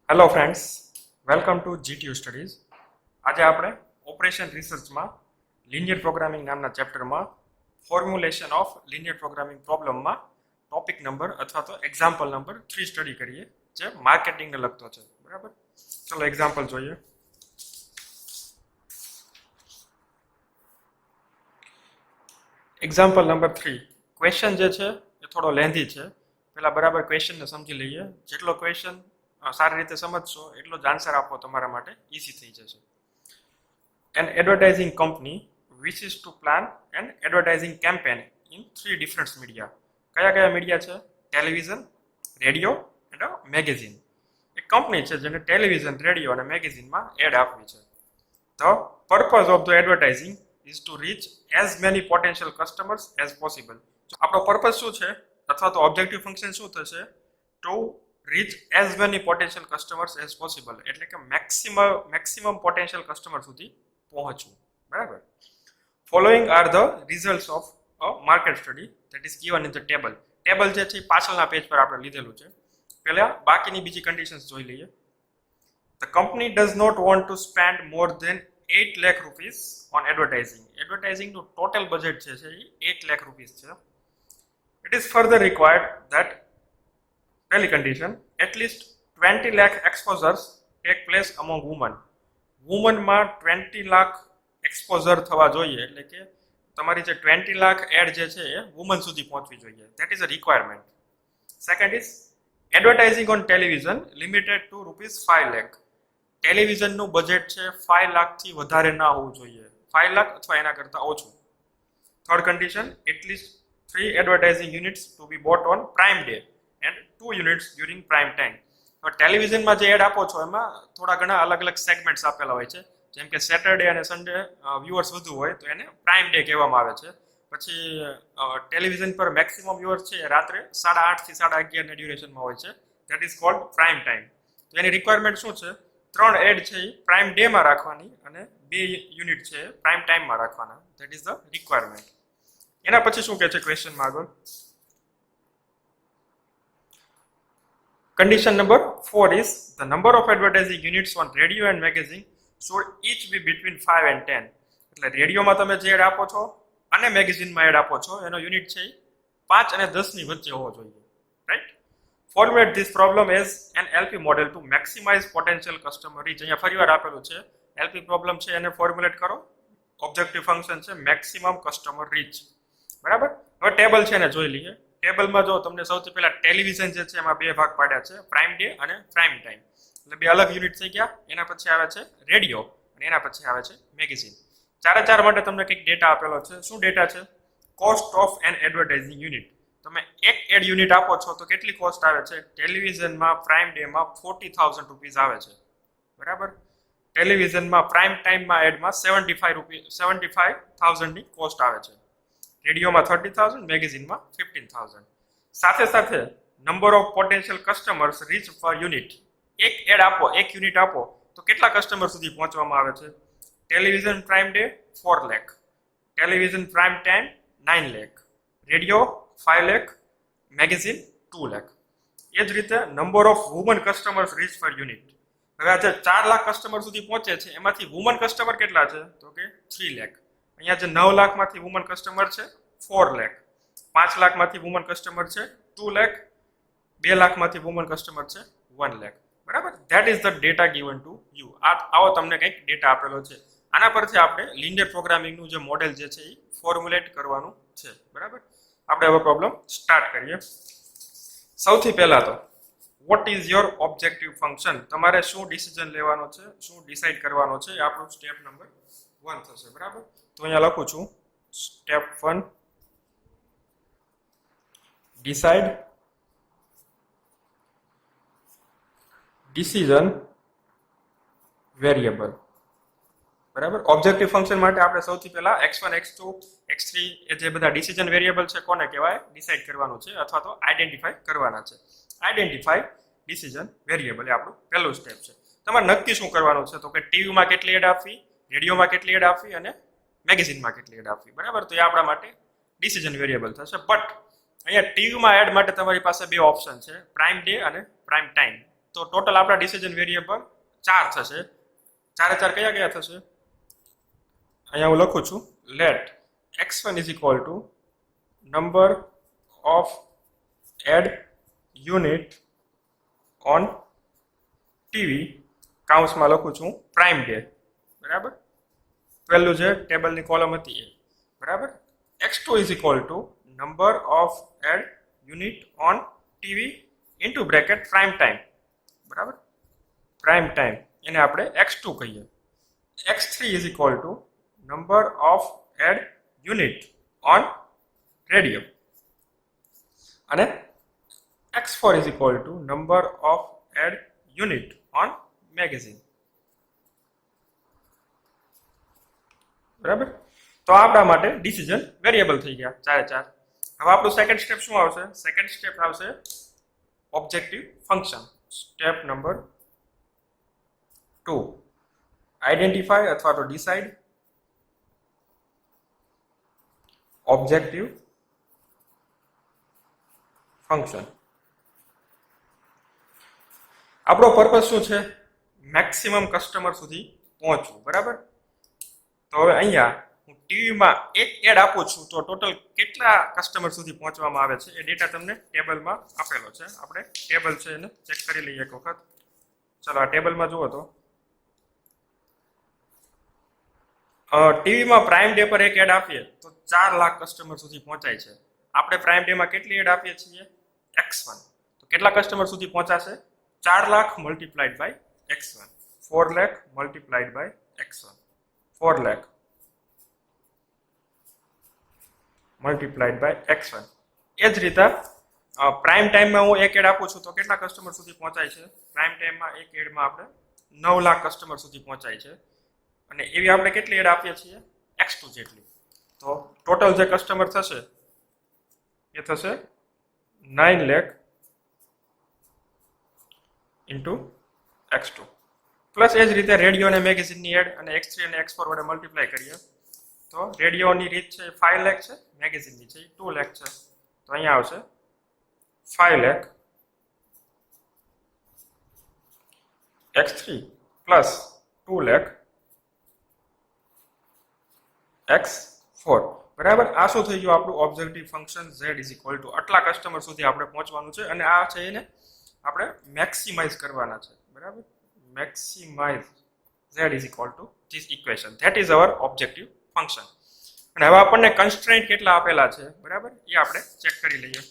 Hello friends, welcome to GTU studies. આજે આપણે operation રિસર્ચમાં linear programming નામના ચેપ્ટરમાં ફોર્મ્યુલેશન ઓફ લિનિયર પ્રોગ્રામિંગ પ્રોબ્લેમમાં topic number અથવા તો એક્ઝામ્પલ નંબર 3 સ્ટડી કરીએ, જે માર્કેટિંગને લગતો છે. બરાબર, ચલો એક્ઝામ્પલ જોઈએ. Example number 3. ક્વેશ્ચન જે છે એ થોડો લેન્ધી છે. પહેલા બરાબર ક્વેશ્ચનને સમજી લઈએ. જેટલો ક્વેશ્ચન સારી રીતે સમજશો એટલો જ આન્સર આપવો તમારા માટે ઈઝી થઈ જશે. An advertising company wishes to plan an advertising campaign in 3 different media. કયા મીડિયા છે? ટેલિવિઝન, રેડિયો અને મેગેઝિન. એક કંપની છે જેને ટેલિવિઝન, રેડિયો અને મેગેઝિનમાં એડ આપવી છે. The purpose of the advertising is to reach as many potential customers as possible. આપણો પર્પઝ શું છે અથવા તો ઓબ્જેક્ટિવ ફંક્શન શું થશે? To reach as many potential customers as possible, એટલે કે મેક્સિમમ પોટેન્શિયલ કસ્ટમર સુધી પહોંચવું. બરાબર. Following are the results of a market study that is given in the table. Table જે છે પાછળના પેજ પર આપણે લીધેલું છે. પહેલા બાકીની બીજી કન્ડિશન્સ જોઈ લઈએ. The company does not want to spend more than 8 lakh rupees on advertising. Advertising નું total budget છે એ 8 lakh rupees છે. It is further required that પહેલી condition, at least 20 lakh exposures take place among women. વુમનમાં 20 lakh exposure થવા જોઈએ, એટલે કે તમારી જે 20 લાખ એડ જે છે એ વુમન સુધી પહોંચવી જોઈએ. That is a requirement. Second is advertising on television limited to ₹5 lakh. ટેલિવિઝનનું બજેટ છે 5 લાખથી વધારે ના હોવું જોઈએ, 5 લાખ અથવા એના કરતાં ઓછું. Third condition, at least 3 advertising units to be bought on prime day and 2 units during prime time. તો ટેલિવિઝનમાં જે એડ આપો છો એમાં થોડા ઘણા અલગ અલગ સેગમેન્ટ્સ આપેલા હોય છે. જેમ કે સેટરડે અને સન્ડે વ્યુઅર્સ વધુ હોય તો એને પ્રાઇમ ડે કહેવામાં આવે છે. પછી ટેલિવિઝન પર મેક્સિમમ વ્યુઅર્સ છે એ રાત્રે 8:30 થી 11:30 ના ડ્યુરેશનમાં હોય છે. That is called prime time. તો એની રિક્વાયરમેન્ટ શું છે? 3 એડ છે એ પ્રાઇમ ડેમાં રાખવાની અને 2 યુનિટ છે એ પ્રાઇમ ટાઈમમાં રાખવાના. That is the requirement. એના પછી શું કહે છે ક્વેશ્ચનમાં આગળ? Condition number 4 is the number of advertising units on radio and magazine should each be between 5 and 10. એટલે રેડિયોમાં તમે જે એડ આપો છો અને મેગેઝિનમાં એડ આપો છો એનો યુનિટ છે 5 અને 10 ની વચ્ચે હોવો જોઈએ. Right? Formulate this problem as an LP model to maximize potential customer reach. અહીંયા ફરીવાર આપેલું છે LP પ્રોબ્લેમ છે એને ફોર્મ્યુલેટ કરો. ઓબ્જેક્ટિવ ફંક્શન છે મેક્સિમમ કસ્ટમર રીચ. બરાબર? હવે ટેબલ છે એને જોઈ લઈએ. ટેબલમાં જો તમને સૌથી પહેલા ટેલિવિઝન જે છે એમાં 2 ભાગ પાડ્યા છે, પ્રાઇમ ડે અને પ્રાઇમ ટાઈમ. એટલે 2 અલગ યુનિટ થઈ ગયા. એના પછી આવે છે રેડિયો અને એના પછી આવે છે મેગેઝિન. ચાર માટે તમને કંઈક ડેટા આપેલો છે. શું ડેટા છે? Cost of an advertising unit. તમે એક એડ યુનિટ આપો છો તો કેટલી કોસ્ટ આવે છે? ટેલિવિઝનમાં પ્રાઇમ ડેમાં 40,000 રૂપીસ આવે છે. બરાબર? ટેલિવિઝનમાં પ્રાઇમ ટાઈમમાં એડમાં 75,000 ની કોસ્ટ આવે છે. રેડિયોમાં 30,000, મેગેઝિનમાં 15,000. સાથે સાથે number of potential customers reach per unit. એક એડ આપો, એક યુનિટ આપો તો કેટલા કસ્ટમર સુધી પહોંચવામાં આવે છે? Television prime day 4 lakh, television prime time 9 lakh, radio 5 lakh, magazine 2 lakh. એ જ રીતે number of woman customers reach per unit. હવે આ જે 4 લાખ કસ્ટમર સુધી પહોંચે છે એમાંથી વુમન કસ્ટમર કેટલા છે? તો કે 3 લાખ. અહીંયા જે 9 લાખમાંથી વુમન કસ્ટમર છે 4 લાખ, 5 લાખમાંથી વુમન કસ્ટમર છે 2 લાખ, 2 લાખમાંથી વુમન કસ્ટમર છે 1 લાખ. બરાબર? That is the data given to you. આવો તમને કંઈક ડેટા આપેલો છે. આના પરથી આપણે લિનિયર પ્રોગ્રામિંગનું જે મોડેલ જે છે એ ફોર્મ્યુલેટ કરવાનું છે. બરાબર? આપણે હવે પ્રોબ્લેમ સ્ટાર્ટ કરીએ. સૌથી પહેલા તો what is your objective function? તમારે શું ડિસિઝન લેવાનો છે, શું ડિસાઇડ કરવાનો છે, એ આપણું સ્ટેપ નંબર 1 થશે. બરાબર? તો અહીંયા લખું છું સ્ટેપ 1, ડિસાઇડ ડિસિઝન વેરિયેબલ. બરાબર? ઓબ્જેક્ટિવ ફંક્શન માટે આપણે સૌથી પહેલા x1, x2, x3 એ જે બધા ડિસિઝન વેરિયેબલ છે કોને કહેવાય? ડિસાઇડ કરવાનું છે અથવા તો આઈડેન્ટિફાઈ કરવાના છે. આઈડેન્ટિફાઈ ડિસિઝન વેરિયેબલ એ આપણું પહેલું સ્ટેપ છે. તમારે નક્કી શું કરવાનું છે? તો કે ટીવીમાં કેટલી એડ આપવી, રેડિયોમાં કેટલી એડ આપવી અને મેગેઝિનમાં કેટલી એડ આપવી. બરાબર? તો એ આપણા માટે ડિસિઝન વેરિયેબલ થશે. બટ અહીંયા ટીવીમાં એડ માટે તમારી પાસે 2 ઓપ્શન છે, પ્રાઇમ ડે અને પ્રાઇમ ટાઈમ. તો ટોટલ આપણા ડિસિઝન વેરિયેબલ 4 થશે. 4 4 કયા કયા થશે? અહીંયા હું લખું છું let x1 is equal to number of ad unit on TV કાઉન્સમાં લખું છું પ્રાઇમ ડે, બરાબર. પહેલું જે ટેબલની કોલમ હતી એ, બરાબર. x2 is equal to number of ad unit on TV into bracket prime time, બરાબર. પ્રાઇમ ટાઈમ એને આપણે x2 કહીએ. x3 is equal to number of ad unit on radio અને x4 is equal to number of ad unit on magazine, બરાબર. તો આપણા માટે decision variable થઈ ગયા 4 4. હવે આપણું સેકન્ડ સ્ટેપ શું આવશે? સેકન્ડ સ્ટેપ આવશે objective function. Step number 2, identify અથવા તો ડિસાઇડ ઓબ્જેક્ટિવ ફંક્શન. આપણો પર્પસ શું છે? મેક્સિમમ કસ્ટમર સુધી પહોંચવું, બરાબર. તો હવે અહીંયા હું ટીવીમાં એક એડ આપું છું તો ટોટલ કેટલા કસ્ટમર સુધી પહોંચવામાં આવે છે એ ડેટા તમને ટેબલમાં આપેલો છે. આપણે ટેબલ છે એને ચેક કરી લઈએ એક વખત. ચલો આ ટેબલમાં જુઓ તો ટીવીમાં પ્રાઇમ ડે પર એક એડ આપીએ તો 4 લાખ કસ્ટમર સુધી પહોંચાય છે. આપણે પ્રાઇમ ડેમાં કેટલી એડ આપીએ છીએ? x1. તો કેટલા કસ્ટમર સુધી પહોંચાશે? 4 lakh multiplied by x1. 4 lakh multiplied by x1. 4 lakh multiplied by x1. એ જ રીતે પ્રાઇમ ટાઈમમાં હું એક એડ આપું છું તો કેટલા કસ્ટમર સુધી પહોંચાય છે? પ્રાઇમ ટાઈમમાં એક એડમાં આપણે 9 લાખ કસ્ટમર સુધી પહોંચાય છે અને એવી આપણે કેટલી એડ આપીએ છીએ? x2 જેટલી. તો ટોટલ જે કસ્ટમર થશે એ થશે 9 લાખ ઇન્ટુ x2. પ્લસ એ જ રીતે રેડિયો અને મેગેઝિનની એડ અને x3 અને x4 વડે મલ્ટીપ્લાય કરીએ તો રેડિયોની રીત છે 5 લાખ છે, મેગેઝિનની છે 2 લાખ છે. તો અહીંયા આવશે 5 lakh x3 plus 2 lakh x4, બરાબર. આ શું થઈ ગયું? આપણું objective function z is equal two આટલા કસ્ટમર સુધી આપણે પહોંચવાનું છે અને આ છે એને આપણે મેક્સિમાઇઝ કરવાના છે, બરાબર. maximize z is equal to this equation. That is our objective function. અને હવે આપણને કન્સ્ટ્રેન્ટ કેટલા આપેલા છે, બરાબર, એ આપણે ચેક કરી લઈએ.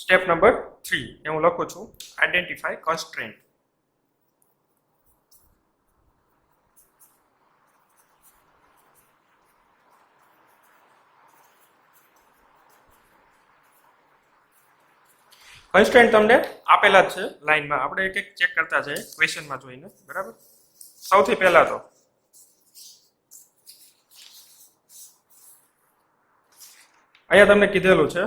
સ્ટેપ નંબર 3 એ હું લખું છું આઈડેન્ટિફાય કન્સ્ટ્રેન્ટ. કન્સ્ટ્રેન્ટ તમને આપેલા જ છે લાઈનમાં. આપણે એક એક ચેક કરતા જઈએ ક્વેશ્ચનમાં જોઈને, બરાબર. સૌથી પહેલા તો અહીંયા તમને કીધેલું છે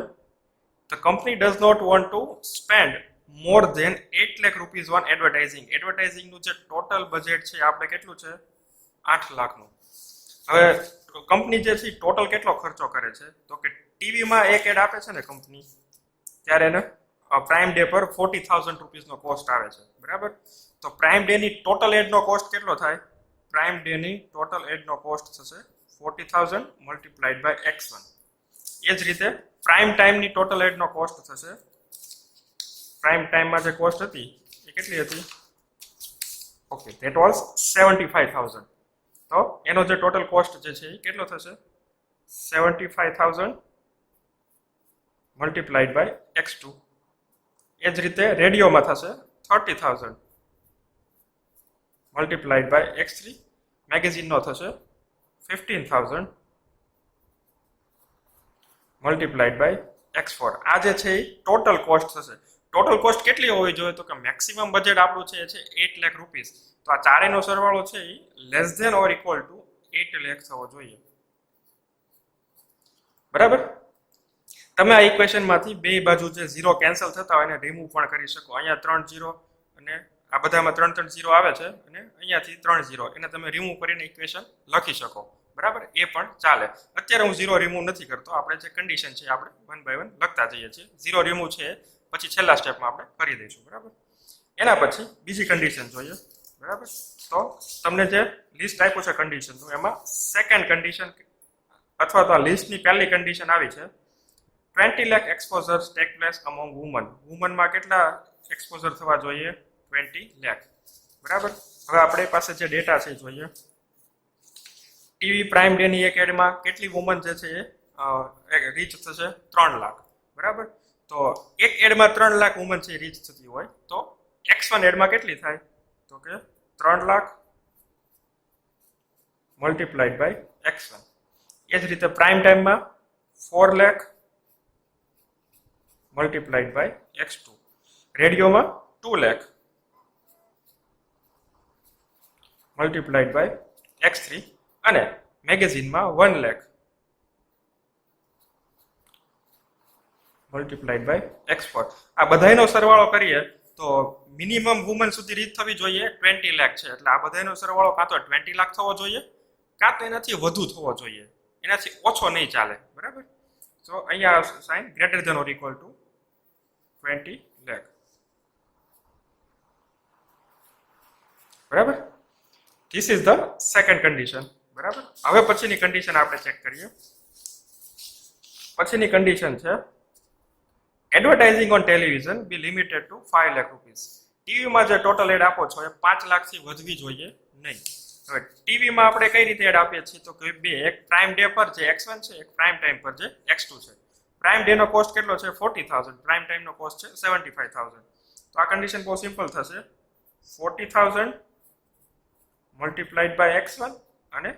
the company does not want to spend more than 8 lakh rupees on advertising. Advertising નું જે ટોટલ બજેટ છે આપણે કેટલું છે? 8 લાખનું. હવે કંપની જે છે ટોટલ કેટલો ખર્ચો કરે છે? તો કે ટીવીમાં એક એડ આપે છે ને કંપની, ત્યારે એને પ્રાઇમ ડે પર 40,000 રૂપીસનો કોસ્ટ આવે છે, બરાબર. તો પ્રાઇમ ડે ની ટોટલ એડનો કોસ્ટ કેટલો થાય? પ્રાઇમ ડે ની ટોટલ એડનો કોસ્ટ થશે 40,000 મલ્ટીપ્લાઇડ બાય x1. એ જ રીતે પ્રાઇમ ટાઈમની ટોટલ એડનો કોસ્ટ થશે, પ્રાઇમ ટાઈમમાં જે કોસ્ટ હતી એ કેટલી હતી? Okay, that was 75,000. તો એનો જે ટોટલ કોસ્ટ જે છે એ કેટલો થશે? 75,000 મલ્ટીપ્લાઇડ બાય x2. એ જ રીતે રેડિયોમાં થશે 30,000 મલ્ટીપ્લાઇડ બાય x3. મેગેઝિનનો થશે 15,000 મલ્ટીપ્લાઇડ બાય x4. આ જે છે એ ટોટલ કોસ્ટ થશે. ટોટલ કોસ્ટ કેટલી હોવી જોઈએ? તો કે મેક્સિમમ બજેટ આપણું છે 8 લાખ રૂપીસ. તો આ ચારેયનો સરવાળો છે એ less than or equal to 8 lakh થવો જોઈએ, બરાબર. તમે આ ઇક્વેશનમાંથી બે બાજુ જે 0 કેન્સલ થતા હોય એને રિમૂવ પણ કરી શકો. અહીંયા 3 0 અને આ બધામાં 3 0 આવે છે અને અહીંયાથી 3 0 એને તમે રિમૂવ કરીને ઇક્વેશન લખી શકો, બરાબર. એ પણ ચાલે. અત્યારે હું 0 રિમૂવ નથી કરતો. આપણે જે કન્ડિશન છે આપણે 1 બાય 1 લખતા જઈએ છીએ. 0 રિમૂવ છે પછી છેલ્લા સ્ટેપમાં આપણે કરી દઈશું. બરાબર. એના પછી બીજી કન્ડિશન જોઈએ. બરાબર. તો તમને જે લિસ્ટ આપ્યું છે કન્ડિશનનું, એમાં સેકન્ડ કન્ડિશન અથવા તો આ લિસ્ટની પહેલી કન્ડિશન આવી છે 20 lakh exposures take place among woman. વુમનમાં કેટલા એક્સપોઝર થવા જોઈએ? 20 લાખ. બરાબર. હવે આપણી પાસે જે ડેટા છે જોઈએ. ટીવી પ્રાઇમ ડે ની એક એડમાં કેટલી વુમન જે છે એ રીચ થશે? 3 લાખ. બરાબર. તો એક એડમાં 3 લાખ વુમન છે રીચ થતી હોય તો X1 એડમાં કેટલી થાય? તો કે 3 લાખ મલ્ટીપ્લાઈડ બાય X1. એ જ રીતે પ્રાઇમ ટાઈમમાં 4 લાખ મલ્ટીપ્લાઈડ બાય X2. રેડિયોમાં 2 લાખ મલ્ટીપ્લાઈડ બાય X3 અને મેગેઝિનમાં 1 લાખ મલ્ટીપ્લાઈડ બાય X4. આ બધાનો સરવાળો કરીએ તો મિનિમમ વુમન સુધી રીચ થવી જોઈએ 20 લાખ છે, એટલે આ બધાનો સરવાળો કાં તો 20 લાખ થવો જોઈએ કાં તો એનાથી વધુ થવો જોઈએ, એનાથી ઓછો નહીં ચાલે. બરાબર. તો અહીંયા sign greater than or equal to 20 lakh. બરાબર. This is the second condition. બરાબર. હવે પછીની કન્ડિશન આપણે ચેક કરીએ. પછીની કન્ડિશન છે advertising on television be limited to 5 lakh rupees. ટીવીમાં જે ટોટલ એડ આપો છો એ 5 લાખથી વધવી જોઈએ નહીં. હવે ટીવીમાં આપણે કઈ રીતે એડ આપીએ છીએ? તો કે બે, એક પ્રાઇમ ડે પર જે X1 છે, એક પ્રાઇમ ટાઈમ પર જે X2 છે. પ્રાઇમ ડે નો કોસ્ટ કેટલો છે? 40,000. પ્રાઇમ ટાઈમ નો કોસ્ટ છે 75,000. તો આ કન્ડિશન બહુ સિમ્પલ થશે. 40,000 મલ્ટીપ્લાઈડ બાય X1 અને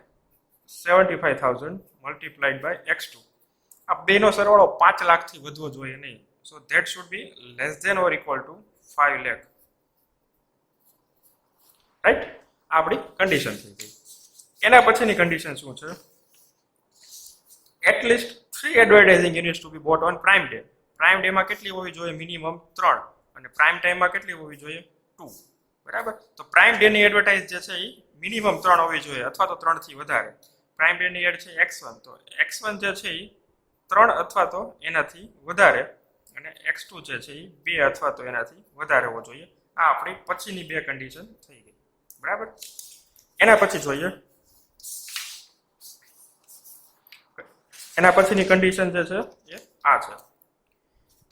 75,000 મલ્ટીપ્લાઈડ બાય X2. આ બેનો સરવાળો 5 લાખથી વધવો જોઈએ નહીં. So that should be less than or equal to 5 lakh. Right? આપણી કન્ડિશન થઈ ગઈ. એના પછીની કન્ડિશન શું છે? At least 3 advertising units to be bought on prime day. Prime day માં કેટલી હોવી જોઈએ? મિનિમમ 3. અને પ્રાઇમ ટાઈમ માં કેટલી હોવી જોઈએ? 2. બરાબર. તો પ્રાઇમ ડે ની એડવર્ટાઇઝ જે છે એ મિનિમમ 3 હોવી જોઈએ અથવા તો 3 થી વધારે. પ્રાઇમ ડે ની એડ છે X1, તો X1 જે છે એ 3 અથવા તો એનાથી વધારે અને X2 જે છે એ 2 અથવા તો એનાથી વધારે હોવો જોઈએ. આ આપણી પછીની બે કન્ડિશન થઈ ગઈ. બરાબર. એના પછી જોઈએ, એના પછીની કન્ડિશન જે છે એ આ છે.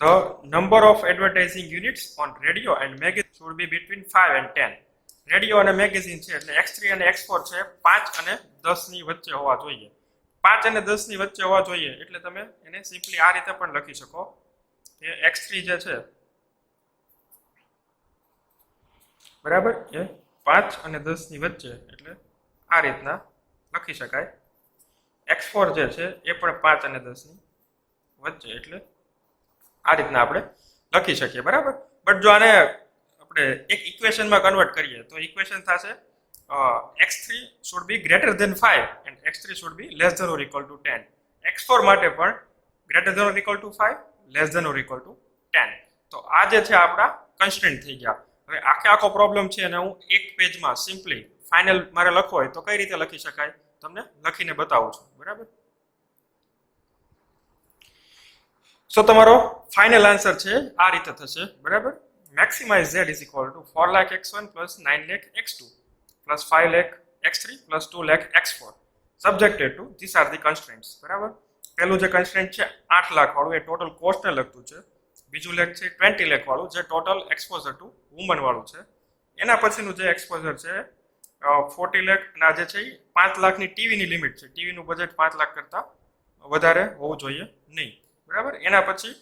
The number of advertising units on radio and magazine should be between 5 and 10. Radio અને મેગેઝિન છે એટલે X3 અને X4 છે 5 અને 10 ની વચ્ચે હોવા જોઈએ. 5 અને 10 ની વચ્ચે હોવા જોઈએ એટલે તમે એને સિમ્પલી આ રીતે પણ લખી શકો કે X3 જે છે બરાબર એ 5 અને 10 ની વચ્ચે એટલે આ રીતના લખી શકાય. X4 જે છે એ પણ 5 અને 10 ની વચ્ચે એટલે આ રીતના આપણે લખી શકીએ. બરાબર. બટ જો આને આપણે એક ઇક્વેશનમાં કન્વર્ટ કરીએ તો ઇક્વેશન થશે X3 should be greater than 5 and X3 should be less than or equal to 10. X4 માટે પણ greater than or equal to 5, less than or equal to 10. તો આ જે છે આપણા કન્સ્ટ્રેન્ટ થઈ ગયા. હવે આખો પ્રોબ્લેમ છે અને હું એક પેજમાં સિમ્પલી ફાઇનલ મારે લખવો હોય તો કઈ રીતે લખી શકાય તમને લખીને બતાવું છું. બરાબર. સો તમારો ફાઇનલ આન્સર છે આ રીતે થશે. બરાબર. maximize z is equal to 4 lakh X1 plus 9 lakh X2 plus 5 lakh X3 plus 2 lakh X4 subjected to these are the constraints. બરાબર. પહેલું જે કન્સ્ટ્રેન્ટ છે 8 લાખ વાળું એ ટોટલ કોસ્ટને લગતું છે. બીજું લેખ છે 20 લાખ વાળું જે ટોટલ એક્સપોઝર ટુ વુમન વાળું છે. એના પછીનું જે એક્સપોઝર છે 40 લાખ ના જે છે 5 લાખની ટીવીની લિમિટ છે. ટીવીનું બજેટ 5 લાખ કરતા વધારે હોવું જોઈએ નહીં. બરાબર. એના પછી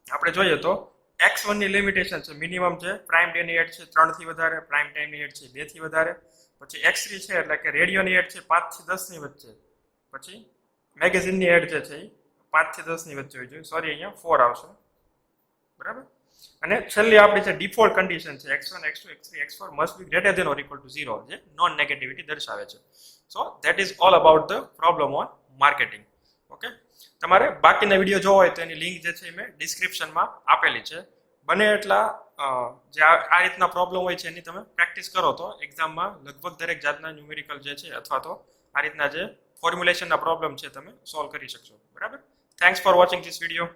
આપણે જોઈએ તો X1 ની લિમિટેશન છે મિનિમમ છે પ્રાઇમ ડે ની એડ છે 3 થી વધારે, પ્રાઇમ ટાઈમ ની એડ છે 2 થી વધારે, પછી X3 છે એટલે કે રેડિયો ની એડ છે 5 થી 10 ની વચ્ચે, પછી મેગેઝિન ની એડ જે છે 5 થી 10 ની વચ્ચે હોવી જોઈએ. સોરી અહીંયા 4 આવશે. બરાબર. અને છેલ્લી આપણી જે ડિફોલ્ટ કન્ડિશન છે X1, X2, X3, X4 must be greater than or equal to 0 જે નોન નેગેટિવિટી દર્શાવે છે. So that is all about the problem on marketing. Okay. તમારે બાકીના વિડીયો જોવો હોય તો એની લિંક જે છે મેં ડિસ્ક્રિપ્શનમાં આપેલી છે. બને એટલા જે આ રીતના પ્રોબ્લેમ હોય છે એની તમે પ્રેક્ટિસ કરો તો એક્ઝામમાં લગભગ દરેક જાતના ન્યુમેરિકલ જે છે અથવા તો આ રીતના જે ફોર્મ્યુલેશનના પ્રોબ્લેમ છે તમે સોલ્વ કરી શકશો. બરાબર. Thanks for watching this video.